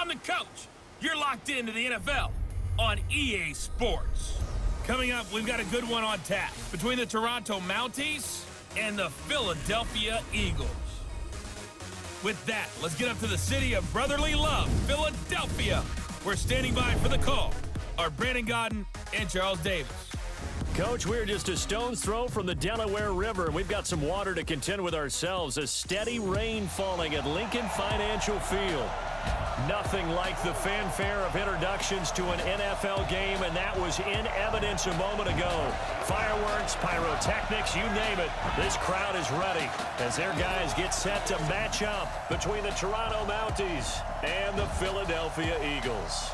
I'm the coach. You're locked into the NFL on EA Sports. Coming up, we've got a good one on tap between the Toronto Mounties and the Philadelphia Eagles. With that, let's get up to the city of brotherly love, Philadelphia. We're standing by for the call are Brandon Godden and Charles Davis. Coach, we're just a stone's throw from the Delaware River, and we've got some water to contend with ourselves. A steady rain falling at Lincoln Financial Field. Nothing like the fanfare of introductions to an NFL game, and that was in evidence a moment ago. Fireworks, pyrotechnics, you name it. This crowd is ready as their guys get set to match up between the Toronto Mounties and the Philadelphia Eagles.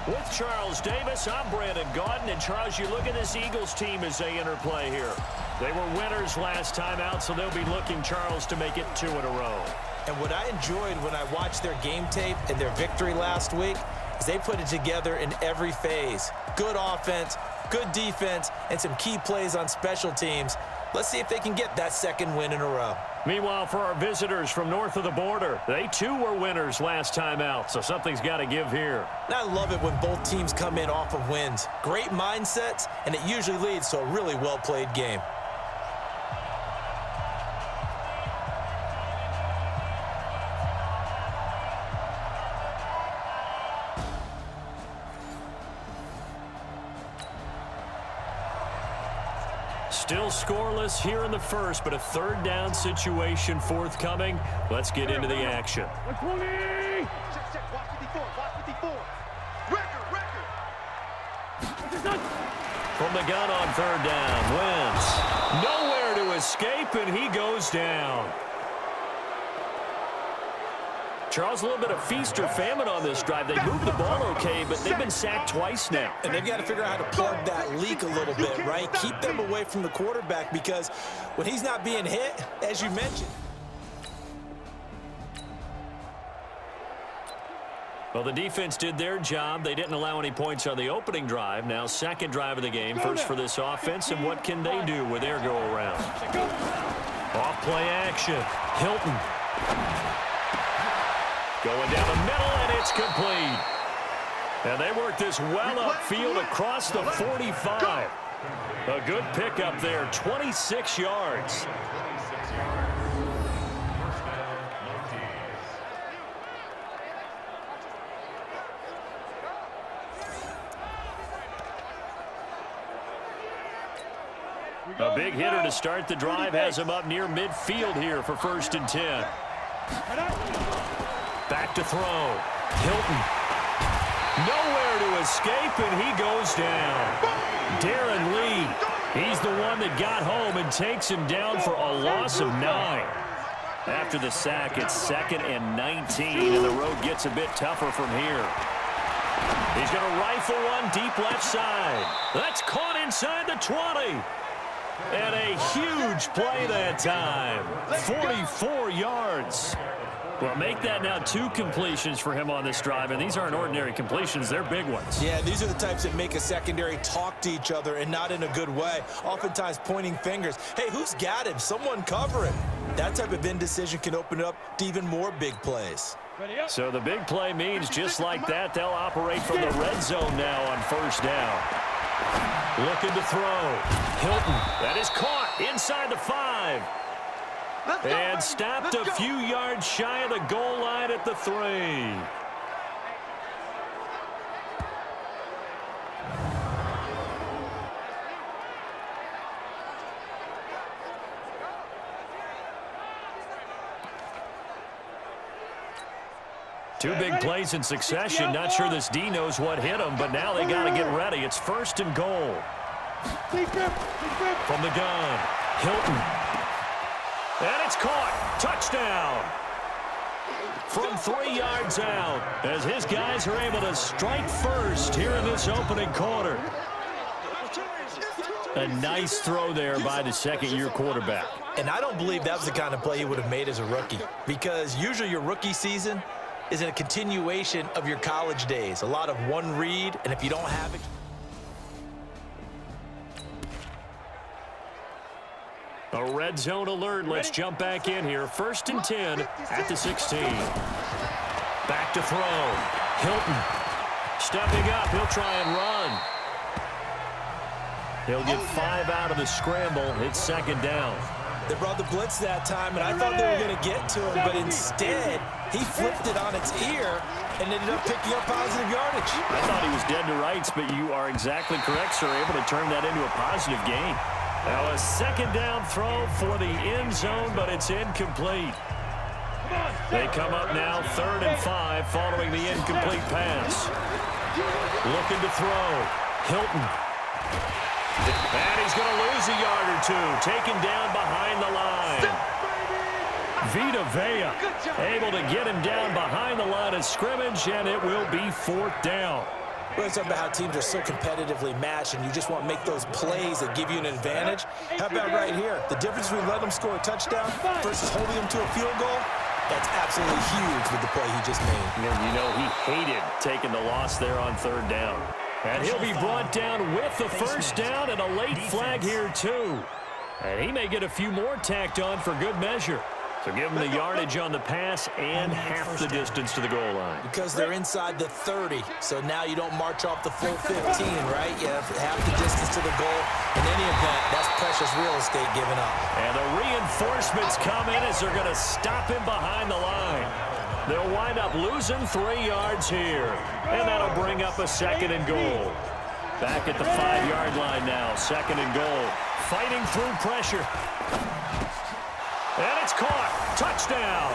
With Charles Davis, I'm Brandon Godden. And Charles, you look at this Eagles team as they interplay here. They were winners last time out, so they'll be looking, Charles, to make it 2 in a row. And what I enjoyed when I watched their game tape and their victory last week is they put it together in every phase. Good offense, good defense, and some key plays on special teams. Let's see if they can get that second win in a row. Meanwhile, for our visitors from north of the border, they too were winners last time out, so something's got to give here. And I love it when both teams come in off of wins. Great mindsets, and it usually leads to a really well-played game. Still scoreless here in the first, but a third down situation forthcoming. Let's get into the action. From the gun on third down, Wentz. Nowhere to escape, and he goes down. Charles, a little bit of feast or famine on this drive. They moved the ball okay, but they've been sacked twice now. And they've got to figure out how to plug that leak a little bit, right? Keep them away from the quarterback because when he's not being hit, as you mentioned. Well, the defense did their job. They didn't allow any points on the opening drive. Now, second drive of the game, first for this offense, and what can they do with their go-around? Off-play action. Hilton. Going down the middle, and it's complete. And they work this well upfield across the 45. A good pickup there, 26 yards. A big hitter to start the drive has him up near midfield here for 1st and 10. Back to throw. Hilton. Nowhere to escape, and he goes down. Darren Lee. He's the one that got home and takes him down for a loss of 9. After the sack, it's 2nd and 19, and the road gets a bit tougher from here. He's going to rifle one deep left side. That's caught inside the 20. And a huge play that time. 44 yards. Well, make that now 2 completions for him on this drive, and these aren't ordinary completions. They're big ones. Yeah, these are the types that make a secondary talk to each other and not in a good way, oftentimes pointing fingers. Hey, who's got him? Someone cover him. That type of indecision can open up to even more big plays. So the big play means just like that, they'll operate from the red zone now on 1st down. Looking to throw. Hilton. That is caught inside the 5. And stopped a few yards shy of the goal line at the 3. Two big plays in succession. Not sure this D knows what hit him, but now they got to get ready. It's 1st and goal. From the gun, Hilton. And it's caught. Touchdown. From 3 yards out, as his guys are able to strike first here in this opening quarter. A nice throw there by the second-year quarterback. And I don't believe that was the kind of play he would have made as a rookie, because usually your rookie season is a continuation of your college days. A lot of one read, and if you don't have it... A red zone alert. Let's jump back in here. 1st and 10 at the 16. Back back to throw. Hilton stepping up. He'll try and run. He'll get 5 out of the scramble. It's second down. They brought the blitz that time, and I thought they were going to get to him, but instead, he flipped it on its ear and ended up picking up positive yardage. I thought he was dead to rights, but you are exactly correct, sir. Able to turn that into a positive gain. Now a second down throw for the end zone, but it's incomplete. They come up now 3rd and 5 following the incomplete pass. Looking to throw. Hilton. And he's going to lose a yard or two. Taken down behind the line. Vita Vea able to get him down behind the line of scrimmage, and it will be 4th down. We're talking about how teams are so competitively matched, and you just want to make those plays that give you an advantage. How about right here? The difference between letting them score a touchdown versus holding them to a field goal, that's absolutely huge with the play he just made. And you know he hated taking the loss there on 3rd down. And he'll be brought down with the first down and a late flag here, too. And he may get a few more tacked on for good measure. So give him the yardage on the pass and half the distance to the goal line. Because they're inside the 30, so now you don't march off the full 15, right? You have half the distance to the goal. In any event, that's precious real estate given up. And the reinforcements come in as they're going to stop him behind the line. They'll wind up losing 3 yards here. And that'll bring up a 2nd and goal. Back at the 5-yard line now, 2nd and goal. Fighting through pressure. And it's caught. Touchdown.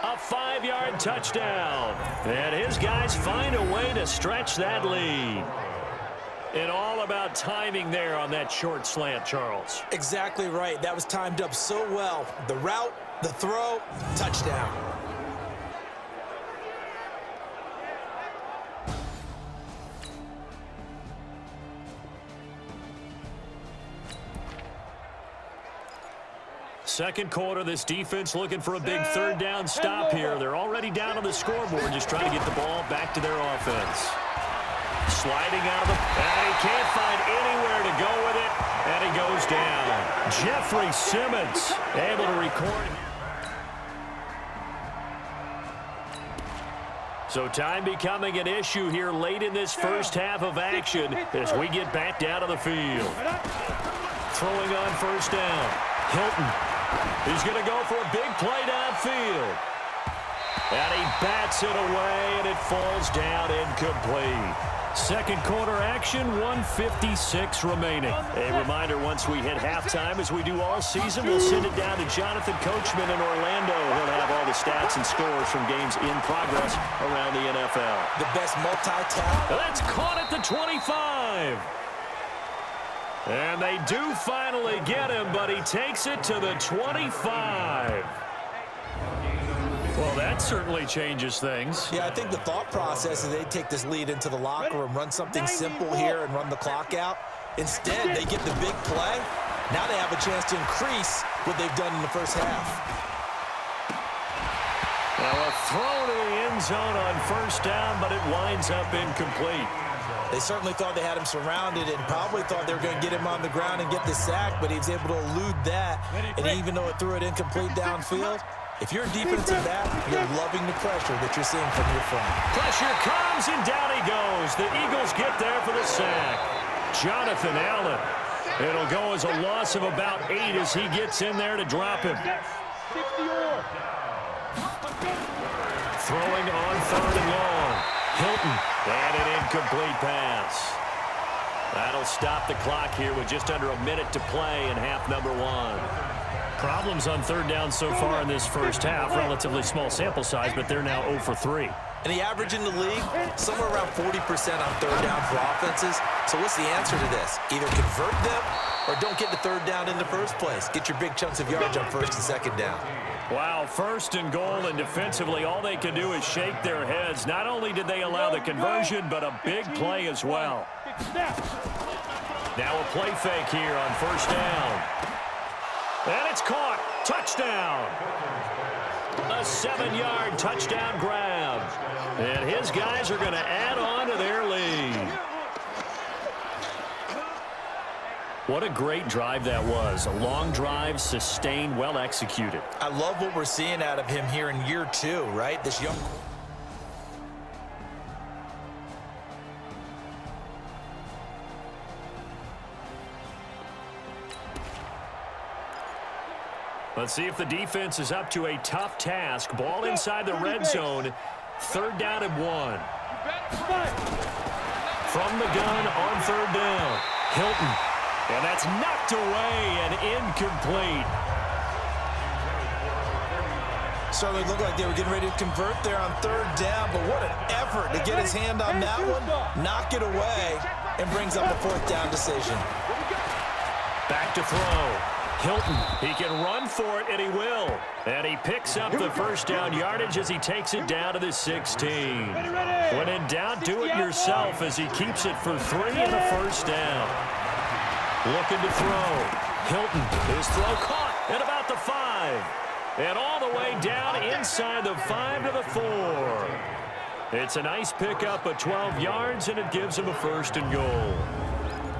A 5-yard touchdown. And his guys find a way to stretch that lead. And all about timing there on that short slant, Charles. Exactly right. That was timed up so well. The route, the throw, touchdown. Second quarter, this defense looking for a big 3rd down stop here. They're already down on the scoreboard, just trying to get the ball back to their offense. Sliding out of the... And he can't find anywhere to go with it, and he goes down. Jeffrey Simmons able to record. So time becoming an issue here late in this first half of action as we get back down to the field. Throwing on first down. Hilton. He's going to go for a big play downfield. And he bats it away, and it falls down incomplete. Second quarter action, 1:56 remaining. A reminder, once we hit halftime, as we do all season, we'll send it down to Jonathan Coachman in Orlando. He'll have all the stats and scores from games in progress around the NFL. The best multi-tap. That's caught at the 25. And they do finally get him, but he takes it to the 25. Well, that certainly changes things. Yeah, I think the thought process is they take this lead into the locker room, run something simple here, and run the clock out. Instead, they get the big play. Now they have a chance to increase what they've done in the first half. Now a throw to the end zone on first down, but it winds up incomplete. They certainly thought they had him surrounded and probably thought they were going to get him on the ground and get the sack, but he was able to elude that. And even though it threw it incomplete downfield, if you're a defensive back, you're loving the pressure that you're seeing from your front. Pressure comes, and down he goes. The Eagles get there for the sack. Jonathan Allen. It'll go as a loss of about 8 as he gets in there to drop him. Throwing on 3rd and long. Hilton. And an incomplete pass. That'll stop the clock here with just under a minute to play in half number 1. Problems on 3rd down so far in this first half. Relatively small sample size, but they're now 0 for 3. And the average in the league, somewhere around 40% on 3rd down for offenses. So what's the answer to this? Either convert them or don't get the 3rd down in the first place. Get your big chunks of yardage on 1st and 2nd down. Wow, 1st and goal, and defensively all they can do is shake their heads. Not only did they allow the conversion, but a big play as well. Now a play fake here on 1st down. And it's caught. Touchdown. A 7-yard touchdown grab. And his guys are going to add on to their lead. What a great drive that was. A long drive, sustained, well executed. I love what we're seeing out of him here in year 2, right? This young... Let's see if the defense is up to a tough task. Ball inside the red zone. 3rd down and 1. From the gun on 3rd down. Hilton. And that's knocked away and incomplete. So they looked like they were getting ready to convert there on 3rd down, but what an effort to get his hand on that one, knock it away, and brings up a 4th down decision. Back to throw. Hilton, he can run for it, and he will. And he picks up the 1st down yardage as he takes it down to the 16. When in doubt, do it yourself as he keeps it for 3 and a 1st down. Looking to throw. Hilton, his throw caught at about the 5. And all the way down inside the 5 to the 4. It's a nice pickup of 12 yards, and it gives him a 1st and goal.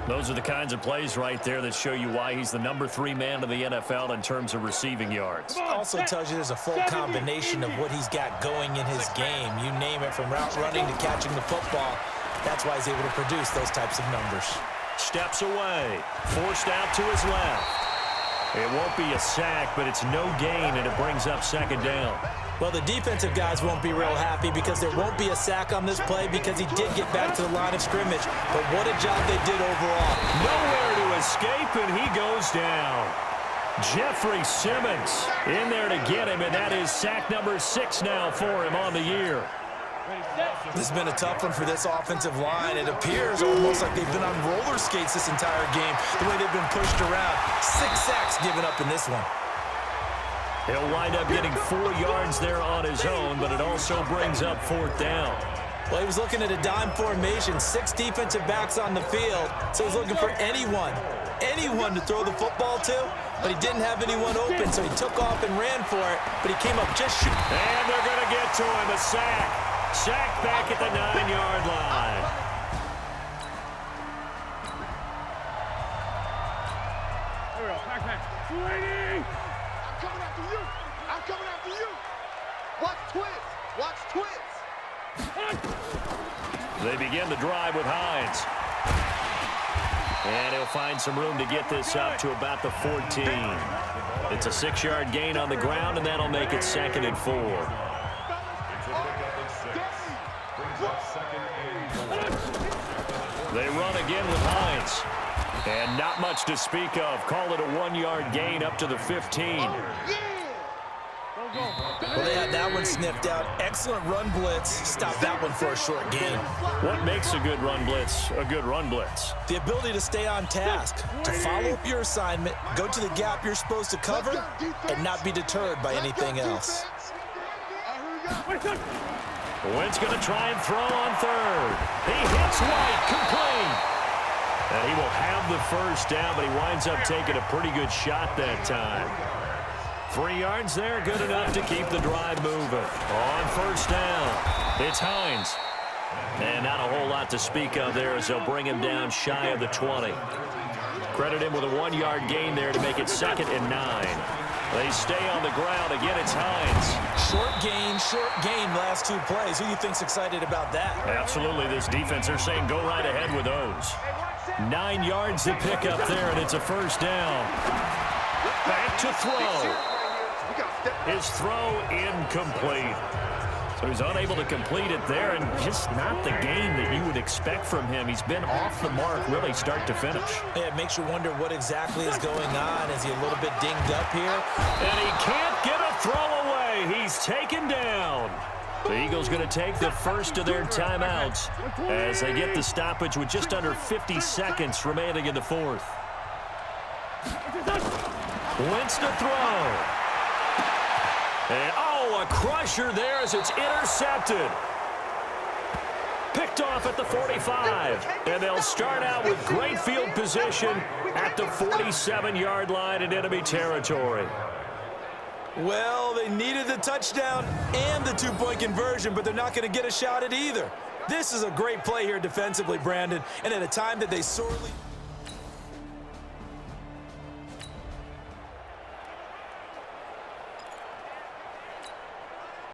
Those are the kinds of plays right there that show you why he's the number 3 man in the NFL in terms of receiving yards. Also tells you there's a full combination of what he's got going in his game. You name it, from route running to catching the football. That's why he's able to produce those types of numbers. Steps away, forced out to his left. It won't be a sack, but it's no gain, and it brings up 2nd down. Well, the defensive guys won't be real happy because there won't be a sack on this play because he did get back to the line of scrimmage. But what a job they did overall. Nowhere to escape, and he goes down. Jeffrey Simmons in there to get him, and that is sack number 6 now for him on the year. This has been a tough one for this offensive line. It appears almost like they've been on roller skates this entire game, the way they've been pushed around. 6 sacks given up in this one. He'll wind up getting 4 yards there on his own, but it also brings up 4th down. Well, he was looking at a dime formation, 6 defensive backs on the field, so he's looking for anyone to throw the football to, but he didn't have anyone open, so he took off and ran for it, but he came up just short. And they're going to get to him, a sack. Sack back at the 9-yard line. There we go. Back. I'm coming after you. I'm coming after you. Watch twins. They begin the drive with Hines. And he'll find some room to get this up to about the 14. It's a 6-yard gain on the ground, and that'll make it 2nd and 4. They run again with Hines. And not much to speak of. Call it a 1-yard gain up to the 15. Well, they had that one sniffed out. Excellent run blitz. Stop that one for a short gain. What makes a good run blitz a good run blitz? The ability to stay on task, to follow up your assignment, go to the gap you're supposed to cover, and not be deterred by anything else. Wentz going to try and throw on 3rd. He hits White, complete. And he will have the 1st down, but he winds up taking a pretty good shot that time. 3 yards there, good enough to keep the drive moving. On 1st down, it's Hines. And not a whole lot to speak of there as they'll bring him down shy of the 20. Credit him with a 1-yard gain there to make it 2nd and 9. They stay on the ground. Again, it's Hines. Short gain last 2 plays. Who do you think's excited about that? Absolutely. This defense, they're saying go right ahead with those. 9 yards to pick up there, and it's a 1st down. Back to throw. His throw incomplete. So he's unable to complete it there, and just not the game that you would expect from him. He's been off the mark really start to finish. Yeah, it makes you wonder what exactly is going on. Is he a little bit dinged up here? And he can't get a throw away. He's taken down. The Eagles going to take the first of their timeouts as they get the stoppage with just under 50 seconds remaining in the 4th. Wentz to throw. And, a crusher there as it's intercepted. Picked off at the 45. And they'll start out with great field position at the 47-yard line in enemy territory. Well, they needed the touchdown and the 2-point conversion, but they're not going to get a shot at either. This is a great play here defensively, Brandon, and at a time that they sorely...